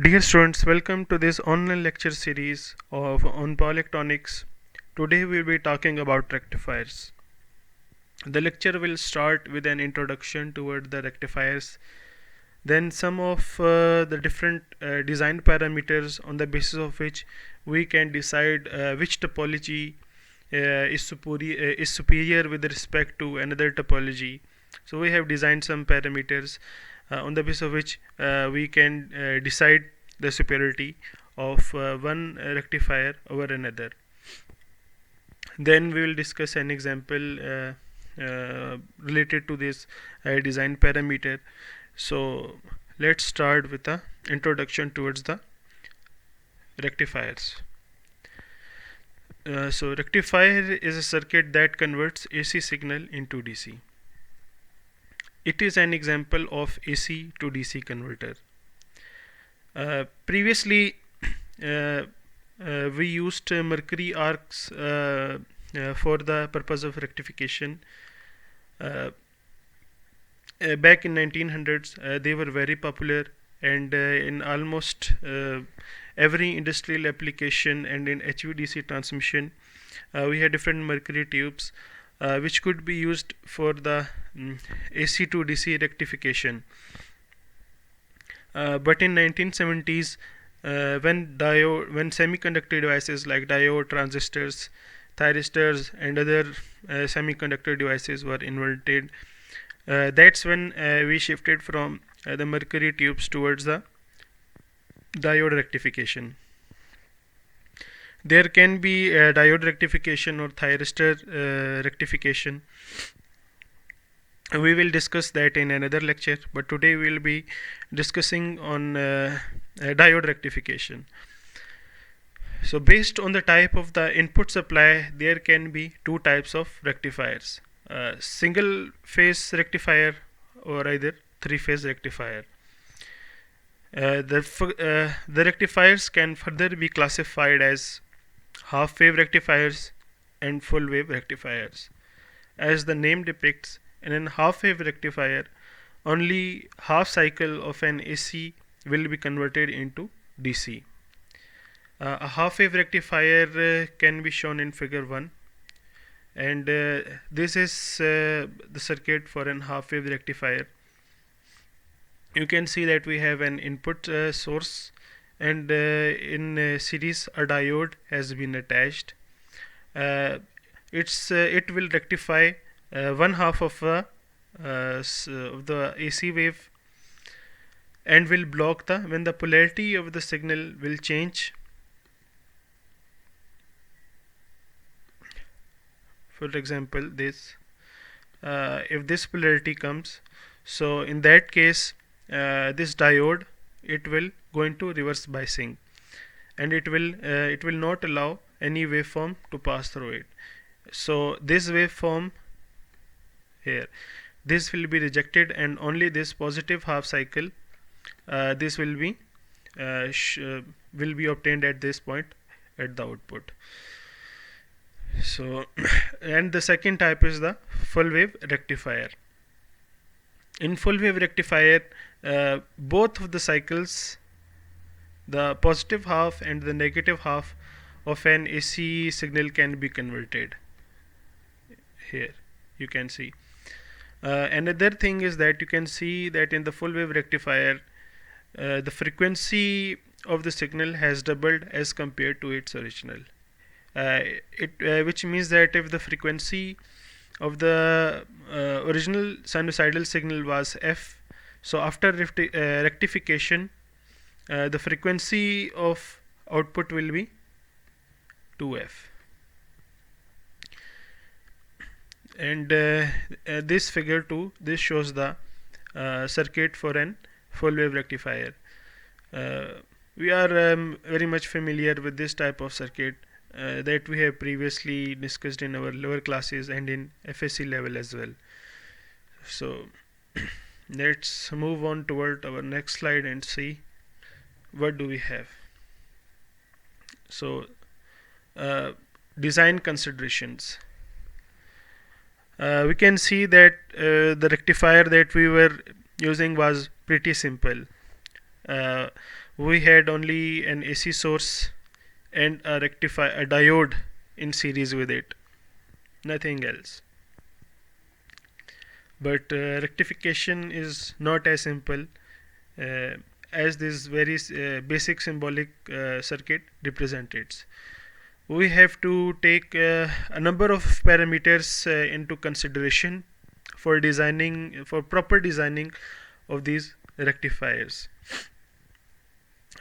Dear students, welcome to this online lecture series on power electronics. Today we will be talking about rectifiers. The lecture will start with an introduction toward the rectifiers, then some of the different design parameters on the basis of which we can decide which topology is superior with respect to another topology. So we have designed some parameters on the basis of which we can decide the superiority of one rectifier over another. Then we will discuss an example related to this design parameter. So let's start with the introduction towards the rectifiers. So rectifier is a circuit that converts AC signal into DC. It is an example of AC to DC converter. Previously, we used mercury arcs for the purpose of rectification. Back in 1900s, they were very popular, and in almost every industrial application and in HVDC transmission, we had different mercury tubes which could be used for the AC to DC rectification. But in 1970s, when semiconductor devices like diode, transistors, thyristors, and other semiconductor devices were invented, that's when we shifted from the mercury tubes towards the diode rectification. There can be diode rectification or thyristor rectification. We will discuss that in another lecture, but today we will be discussing on diode rectification. So based on the type of the input supply, there can be two types of rectifiers: single phase rectifier or either three-phase rectifier. The rectifiers can further be classified as half-wave rectifiers and full-wave rectifiers. As the name depicts, in a half-wave rectifier, only half cycle of an AC will be converted into DC. A half-wave rectifier can be shown in figure 1, and this is the circuit for an half-wave rectifier. You can see that we have an input source, and in series a diode has been attached. It will rectify one half of the AC wave and will block when the polarity of the signal will change. For example, this if this polarity comes, so in that case this diode, it will go into reverse biasing, and it will not allow any waveform to pass through it. So this waveform here, this will be rejected, and only this positive half cycle this will be obtained at this point at the output. So and the second type is the full wave rectifier. In full wave rectifier, both of the cycles, the positive half and the negative half of an AC signal, can be converted. Here you can see. Another thing is that you can see that in the full wave rectifier, the frequency of the signal has doubled as compared to its original. Which means that if the frequency of the original sinusoidal signal was f, so after rectification, the frequency of output will be 2f. And this figure 2, this shows the circuit for an full wave rectifier. We are very much familiar with this type of circuit that we have previously discussed in our lower classes and in FSC level as well. So let's move on toward our next slide and see what do we have. So design considerations. We can see that the rectifier that we were using was pretty simple. uh, we had only an AC source and a diode in series with it, nothing else. But rectification is not as simple uh, as this very basic symbolic circuit represents. We have to take a number of parameters into consideration for proper designing of these rectifiers.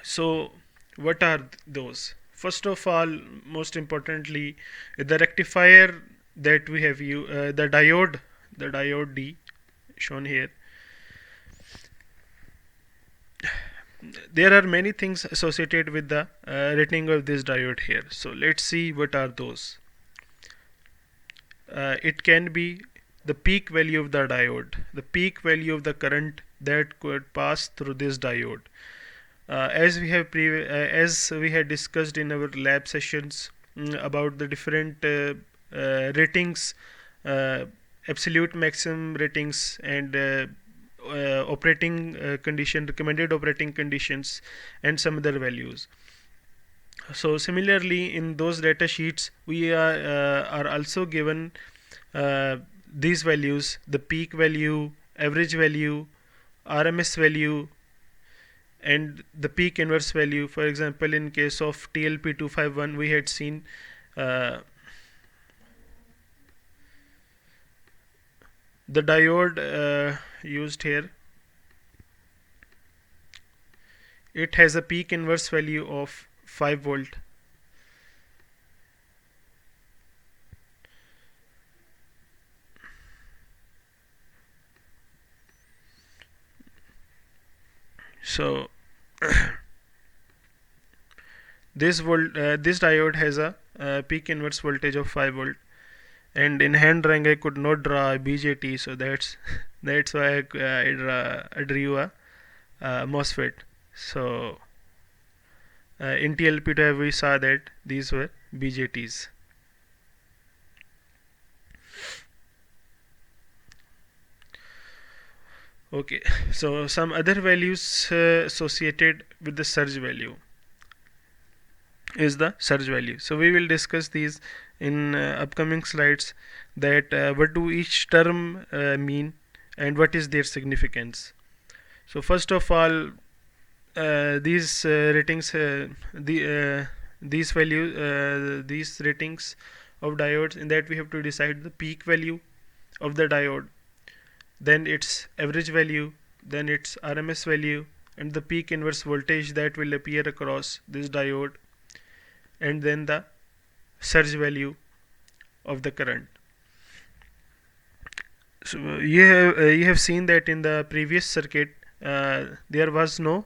So what are those? First of all, most importantly, the rectifier that we have the diode D shown here. There are many things associated with the rating of this diode here. So let's see what are those. It can be the peak value of the diode, the peak value of the current that could pass through this diode. As we had discussed in our lab sessions about the different ratings, absolute maximum ratings, and operating condition, recommended operating conditions, and some other values. So similarly, in those data sheets, we are also given these values: the peak value, average value, RMS value, and the peak inverse value. For example, in case of TLP251, we had seen the diode used here. It has a peak inverse value of 5 volt. So this diode has a peak inverse voltage of 5 volt, and in hand drawing I could not draw a BJT, so that's why I drew a MOSFET. So in TLP2 we saw that these were BJTs. Okay, so some other values associated with the surge value is the surge value. So we will discuss these in upcoming slides, that what do each term mean and what is their significance. So first of all, these ratings, these ratings of diodes, in that we have to decide the peak value of the diode, then its average value, then its RMS value, and the peak inverse voltage that will appear across this diode, and then the surge value of the current. So you have seen that in the previous circuit there was no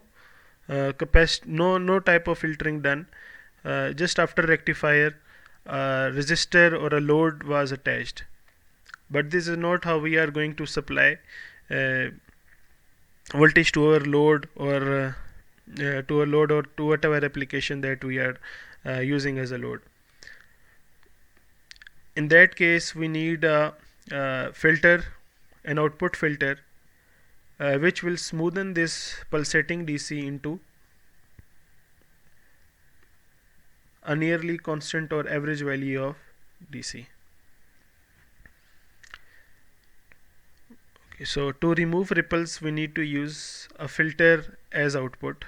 no type of filtering done. Just after rectifier, a resistor or a load was attached. But this is not how we are going to supply voltage to our load, or to whatever application that we are using as a load. In that case, we need a filter, an output filter, which will smoothen this pulsating DC into a nearly constant or average value of DC. Okay, so to remove ripples, we need to use a filter as output.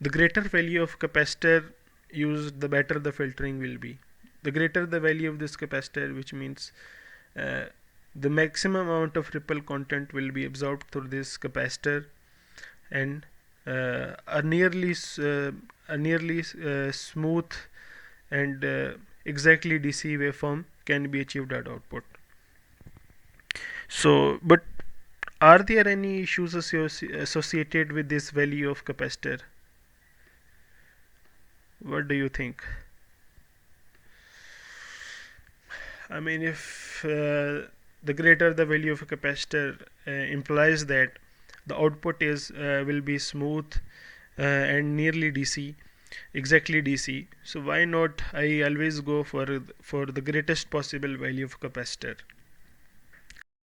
The greater value of capacitor used, the better the filtering will be. The greater the value of this capacitor, which means the maximum amount of ripple content will be absorbed through this capacitor, and a nearly smooth and exactly DC waveform can be achieved at output. So, but are there any issues associated with this value of capacitor? What do you think? I mean, if the greater the value of a capacitor implies that the output will be smooth and nearly DC, exactly DC. So why not I always go for the greatest possible value of capacitor?